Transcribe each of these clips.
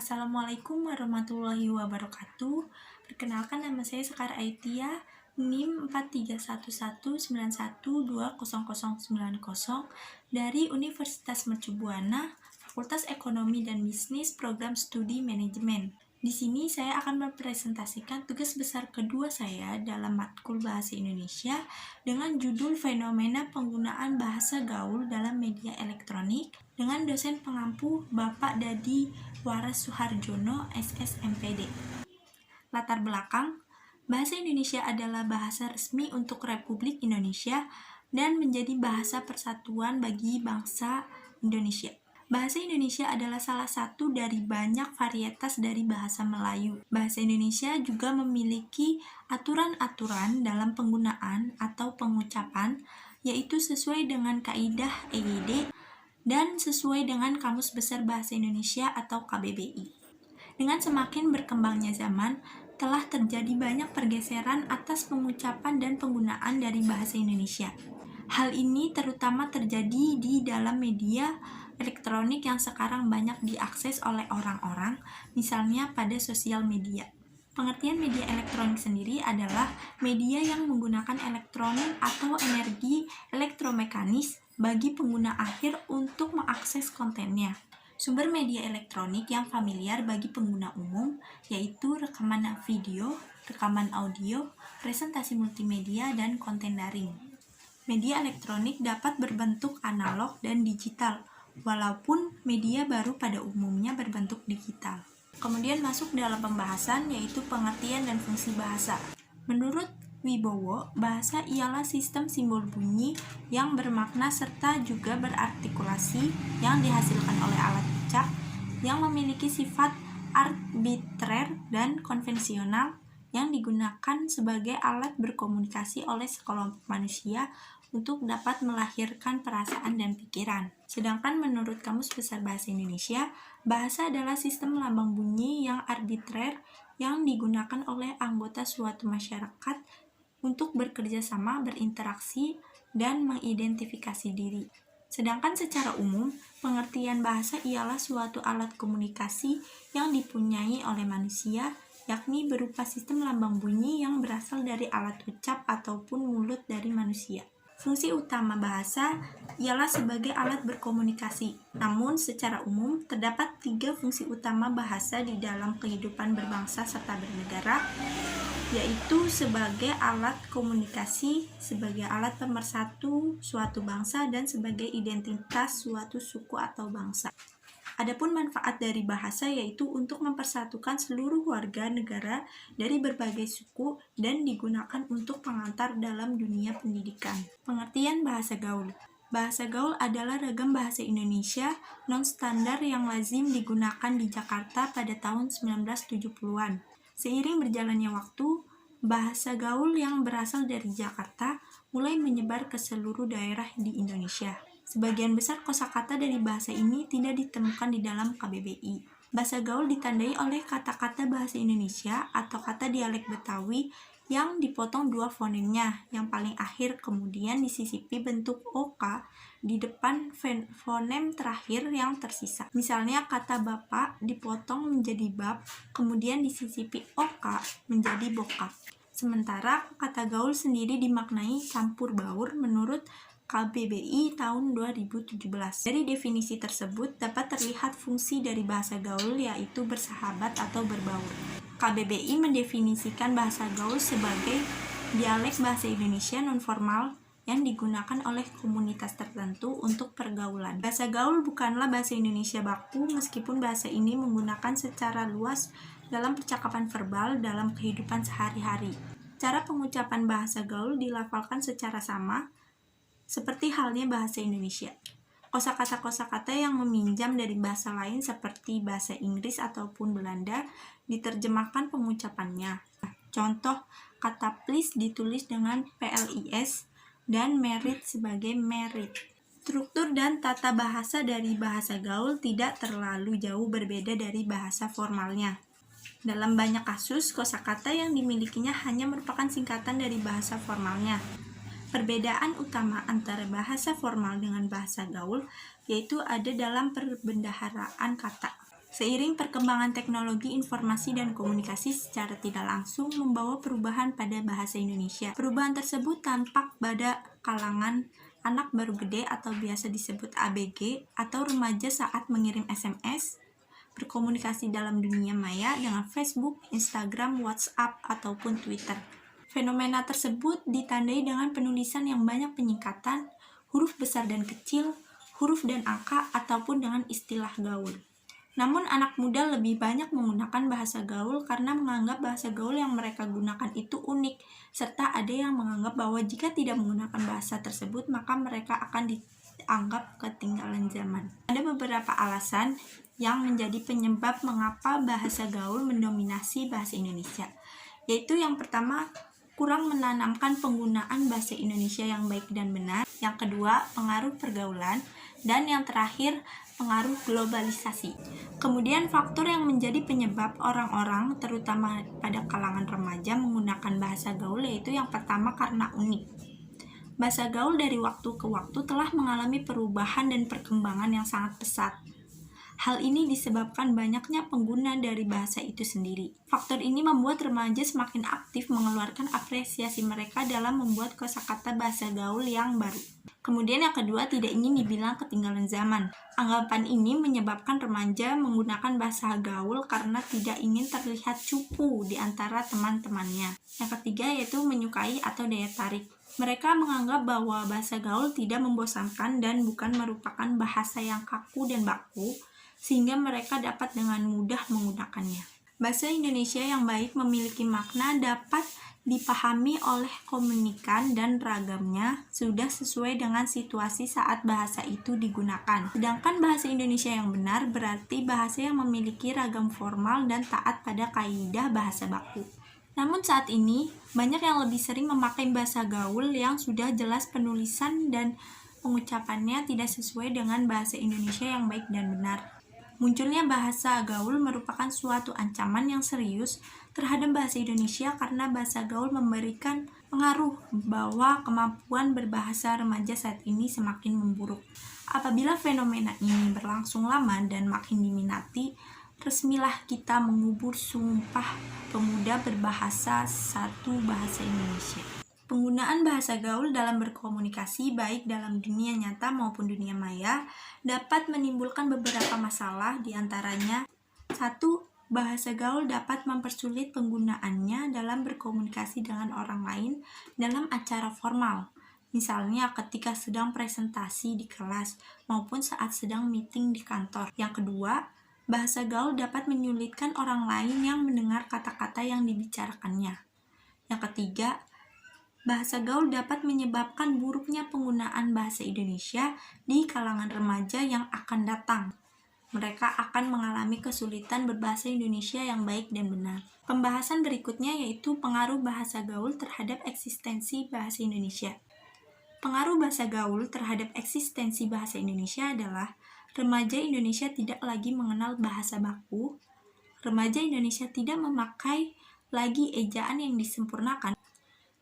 Assalamualaikum warahmatullahi wabarakatuh. Perkenalkan, nama saya Sekar Aitia, NIM 431191200090 dari Universitas Mercu Buana, Fakultas Ekonomi dan Bisnis, Program Studi Manajemen. Di sini saya akan mempresentasikan tugas besar kedua saya dalam matkul Bahasa Indonesia dengan judul Fenomena Penggunaan Bahasa Gaul dalam Media Elektronik dengan dosen pengampu Bapak Dadi Waras Suharjono, SSMPD. Latar belakang, Bahasa Indonesia adalah bahasa resmi untuk Republik Indonesia dan menjadi bahasa persatuan bagi bangsa Indonesia. Bahasa Indonesia adalah salah satu dari banyak varietas dari bahasa Melayu. Bahasa Indonesia juga memiliki aturan-aturan dalam penggunaan atau pengucapan, yaitu sesuai dengan kaidah EYD dan sesuai dengan Kamus Besar Bahasa Indonesia atau KBBI. Dengan semakin berkembangnya zaman, telah terjadi banyak pergeseran atas pengucapan dan penggunaan dari bahasa Indonesia. Hal ini terutama terjadi di dalam media elektronik yang sekarang banyak diakses oleh orang-orang, misalnya pada sosial media. Pengertian media elektronik sendiri adalah media yang menggunakan elektronik atau energi elektromekanis bagi pengguna akhir untuk mengakses kontennya. Sumber media elektronik yang familiar bagi pengguna umum yaitu rekaman video, rekaman audio, presentasi multimedia, dan konten daring. Media elektronik dapat berbentuk analog dan digital, walaupun media baru pada umumnya berbentuk digital. Kemudian masuk dalam pembahasan yaitu pengertian dan fungsi bahasa. Menurut Wibowo, bahasa ialah sistem simbol bunyi yang bermakna serta juga berartikulasi yang dihasilkan oleh alat ucap yang memiliki sifat arbitrer dan konvensional yang digunakan sebagai alat berkomunikasi oleh sekelompok manusia untuk dapat melahirkan perasaan dan pikiran. Sedangkan menurut Kamus Besar Bahasa Indonesia, bahasa adalah sistem lambang bunyi yang arbitrer yang digunakan oleh anggota suatu masyarakat untuk bekerja sama, berinteraksi, dan mengidentifikasi diri. Sedangkan secara umum, pengertian bahasa ialah suatu alat komunikasi yang dipunyai oleh manusia, yakni berupa sistem lambang bunyi yang berasal dari alat ucap ataupun mulut dari manusia. Fungsi utama bahasa ialah sebagai alat berkomunikasi. Namun, secara umum, terdapat 3 fungsi utama bahasa di dalam kehidupan berbangsa serta bernegara, yaitu sebagai alat komunikasi, sebagai alat pemersatu suatu bangsa, dan sebagai identitas suatu suku atau bangsa. Adapun manfaat dari bahasa yaitu untuk mempersatukan seluruh warga negara dari berbagai suku dan digunakan untuk pengantar dalam dunia pendidikan. Pengertian bahasa gaul. Bahasa gaul adalah ragam bahasa Indonesia non-standar yang lazim digunakan di Jakarta pada tahun 1970-an. Seiring berjalannya waktu, bahasa gaul yang berasal dari Jakarta mulai menyebar ke seluruh daerah di Indonesia. Sebagian besar kosakata dari bahasa ini tidak ditemukan di dalam KBBI. Bahasa gaul ditandai oleh kata-kata bahasa Indonesia atau kata dialek Betawi yang dipotong 2 fonemnya, yang paling akhir kemudian disisipi bentuk OK di depan fonem terakhir yang tersisa. Misalnya kata bapak dipotong menjadi bab, kemudian disisipi OK menjadi bokap. Sementara kata gaul sendiri dimaknai campur baur menurut KBBI tahun 2017. Dari definisi tersebut dapat terlihat fungsi dari bahasa gaul yaitu bersahabat atau berbaur. KBBI mendefinisikan bahasa gaul sebagai dialek bahasa Indonesia non-formal yang digunakan oleh komunitas tertentu untuk pergaulan. Bahasa gaul bukanlah bahasa Indonesia baku meskipun bahasa ini menggunakan secara luas dalam percakapan verbal dalam kehidupan sehari-hari. Cara pengucapan bahasa gaul dilafalkan secara sama seperti halnya bahasa Indonesia. Kosakata-kosakata yang meminjam dari bahasa lain seperti bahasa Inggris ataupun Belanda diterjemahkan pengucapannya. Contoh, kata please ditulis dengan PLIS dan merit sebagai merit. Struktur dan tata bahasa dari bahasa gaul tidak terlalu jauh berbeda dari bahasa formalnya. Dalam banyak kasus, kosakata yang dimilikinya hanya merupakan singkatan dari bahasa formalnya. Perbedaan utama antara bahasa formal dengan bahasa gaul yaitu ada dalam perbendaharaan kata. Seiring perkembangan teknologi informasi dan komunikasi secara tidak langsung membawa perubahan pada bahasa Indonesia. Perubahan tersebut tampak pada kalangan anak baru gede atau biasa disebut ABG atau remaja saat mengirim SMS, berkomunikasi dalam dunia maya dengan Facebook, Instagram, WhatsApp, ataupun Twitter. Fenomena tersebut ditandai dengan penulisan yang banyak penyingkatan, huruf besar dan kecil, huruf dan angka, ataupun dengan istilah gaul. Namun anak muda lebih banyak menggunakan bahasa gaul karena menganggap bahasa gaul yang mereka gunakan itu unik, serta ada yang menganggap bahwa jika tidak menggunakan bahasa tersebut maka mereka akan dianggap ketinggalan zaman. Ada beberapa alasan yang menjadi penyebab mengapa bahasa gaul mendominasi bahasa Indonesia, yaitu yang pertama, kurang menanamkan penggunaan bahasa Indonesia yang baik dan benar. Yang kedua, pengaruh pergaulan. Dan yang terakhir, pengaruh globalisasi. Kemudian faktor yang menjadi penyebab orang-orang, terutama pada kalangan remaja, menggunakan bahasa gaul yaitu yang pertama karena unik. Bahasa gaul dari waktu ke waktu telah mengalami perubahan dan perkembangan yang sangat pesat. Hal ini disebabkan banyaknya pengguna dari bahasa itu sendiri. Faktor ini membuat remaja semakin aktif mengeluarkan apresiasi mereka dalam membuat kosakata bahasa gaul yang baru. Kemudian yang kedua, tidak ingin dibilang ketinggalan zaman. Anggapan ini menyebabkan remaja menggunakan bahasa gaul karena tidak ingin terlihat cupu di antara teman-temannya. Yang ketiga yaitu menyukai atau daya tarik. Mereka menganggap bahwa bahasa gaul tidak membosankan dan bukan merupakan bahasa yang kaku dan baku, sehingga mereka dapat dengan mudah menggunakannya. Bahasa Indonesia yang baik memiliki makna dapat dipahami oleh komunikan dan ragamnya sudah sesuai dengan situasi saat bahasa itu digunakan. Sedangkan bahasa Indonesia yang benar berarti bahasa yang memiliki ragam formal dan taat pada kaidah bahasa baku. Namun saat ini, banyak yang lebih sering memakai bahasa gaul yang sudah jelas penulisan dan pengucapannya tidak sesuai dengan bahasa Indonesia yang baik dan benar. Munculnya bahasa gaul merupakan suatu ancaman yang serius terhadap bahasa Indonesia karena bahasa gaul memberikan pengaruh bahwa kemampuan berbahasa remaja saat ini semakin memburuk. Apabila fenomena ini berlangsung lama dan makin diminati, resmilah kita mengubur sumpah pemuda berbahasa satu bahasa Indonesia. Penggunaan bahasa gaul dalam berkomunikasi baik dalam dunia nyata maupun dunia maya dapat menimbulkan beberapa masalah, diantaranya 1. Bahasa gaul dapat mempersulit penggunaannya dalam berkomunikasi dengan orang lain dalam acara formal, misalnya ketika sedang presentasi di kelas maupun saat sedang meeting di kantor. Yang kedua, bahasa gaul dapat menyulitkan orang lain yang mendengar kata-kata yang dibicarakannya. Yang ketiga, bahasa gaul dapat menyebabkan buruknya penggunaan bahasa Indonesia di kalangan remaja yang akan datang. Mereka akan mengalami kesulitan berbahasa Indonesia yang baik dan benar. Pembahasan berikutnya yaitu pengaruh bahasa gaul terhadap eksistensi bahasa Indonesia. Pengaruh bahasa gaul terhadap eksistensi bahasa Indonesia adalah remaja Indonesia tidak lagi mengenal bahasa baku, remaja Indonesia tidak memakai lagi ejaan yang disempurnakan,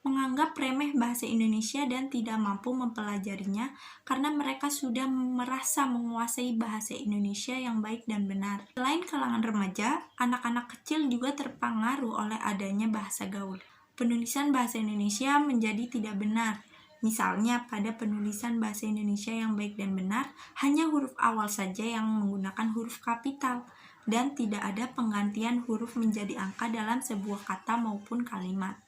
menganggap remeh bahasa Indonesia dan tidak mampu mempelajarinya karena mereka sudah merasa menguasai bahasa Indonesia yang baik dan benar. Selain kalangan remaja, anak-anak kecil juga terpengaruh oleh adanya bahasa gaul. Penulisan bahasa Indonesia menjadi tidak benar. Misalnya pada penulisan bahasa Indonesia yang baik dan benar, hanya huruf awal saja yang menggunakan huruf kapital dan tidak ada penggantian huruf menjadi angka dalam sebuah kata maupun kalimat.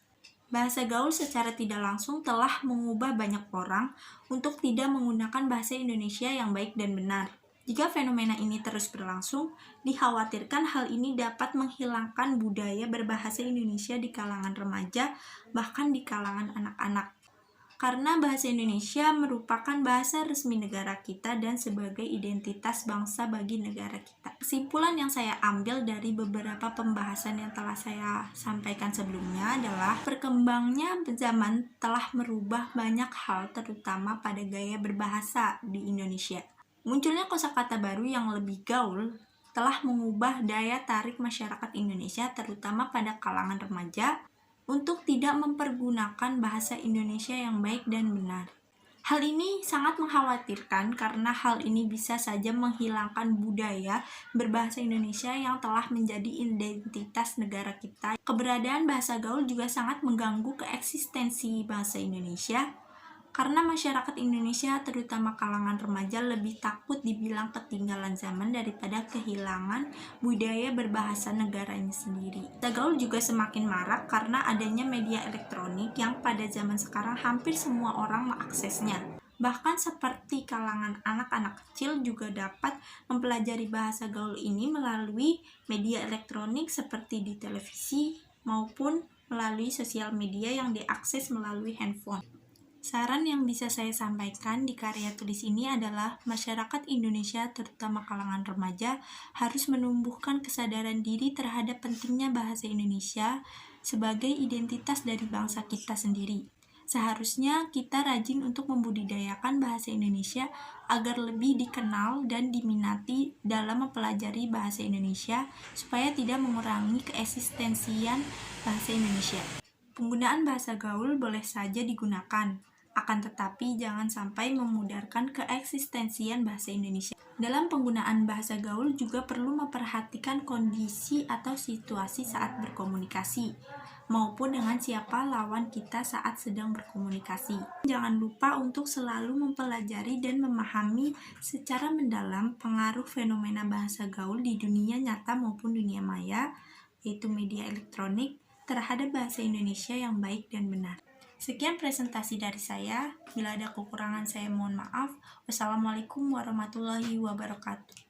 Bahasa gaul secara tidak langsung telah mengubah banyak orang untuk tidak menggunakan bahasa Indonesia yang baik dan benar. Jika fenomena ini terus berlangsung, dikhawatirkan hal ini dapat menghilangkan budaya berbahasa Indonesia di kalangan remaja, bahkan di kalangan anak-anak. Karena bahasa Indonesia merupakan bahasa resmi negara kita dan sebagai identitas bangsa bagi negara kita. Kesimpulan yang saya ambil dari beberapa pembahasan yang telah saya sampaikan sebelumnya adalah perkembangnya zaman telah merubah banyak hal terutama pada gaya berbahasa di Indonesia. Munculnya kosakata baru yang lebih gaul telah mengubah daya tarik masyarakat Indonesia terutama pada kalangan remaja untuk tidak mempergunakan bahasa Indonesia yang baik dan benar. Hal ini sangat mengkhawatirkan karena hal ini bisa saja menghilangkan budaya berbahasa Indonesia yang telah menjadi identitas negara kita. Keberadaan bahasa gaul juga sangat mengganggu keeksistensi bahasa Indonesia karena masyarakat Indonesia, terutama kalangan remaja, lebih takut dibilang ketinggalan zaman daripada kehilangan budaya berbahasa negaranya sendiri. Bahasa gaul juga semakin marak karena adanya media elektronik yang pada zaman sekarang hampir semua orang mengaksesnya. Bahkan seperti kalangan anak-anak kecil juga dapat mempelajari bahasa gaul ini melalui media elektronik seperti di televisi maupun melalui sosial media yang diakses melalui handphone. Saran yang bisa saya sampaikan di karya tulis ini adalah masyarakat Indonesia, terutama kalangan remaja, harus menumbuhkan kesadaran diri terhadap pentingnya bahasa Indonesia sebagai identitas dari bangsa kita sendiri. Seharusnya kita rajin untuk membudidayakan bahasa Indonesia agar lebih dikenal dan diminati dalam mempelajari bahasa Indonesia supaya tidak mengurangi keeksistensian bahasa Indonesia. Penggunaan bahasa gaul boleh saja digunakan, akan tetapi jangan sampai memudarkan keeksistensian bahasa Indonesia. Dalam penggunaan bahasa gaul juga perlu memperhatikan kondisi atau situasi saat berkomunikasi, maupun dengan siapa lawan kita saat sedang berkomunikasi. Jangan lupa untuk selalu mempelajari dan memahami secara mendalam pengaruh fenomena bahasa gaul di dunia nyata maupun dunia maya, yaitu media elektronik, terhadap bahasa Indonesia yang baik dan benar. Sekian presentasi dari saya. Bila ada kekurangan saya mohon maaf. Wassalamualaikum warahmatullahi wabarakatuh.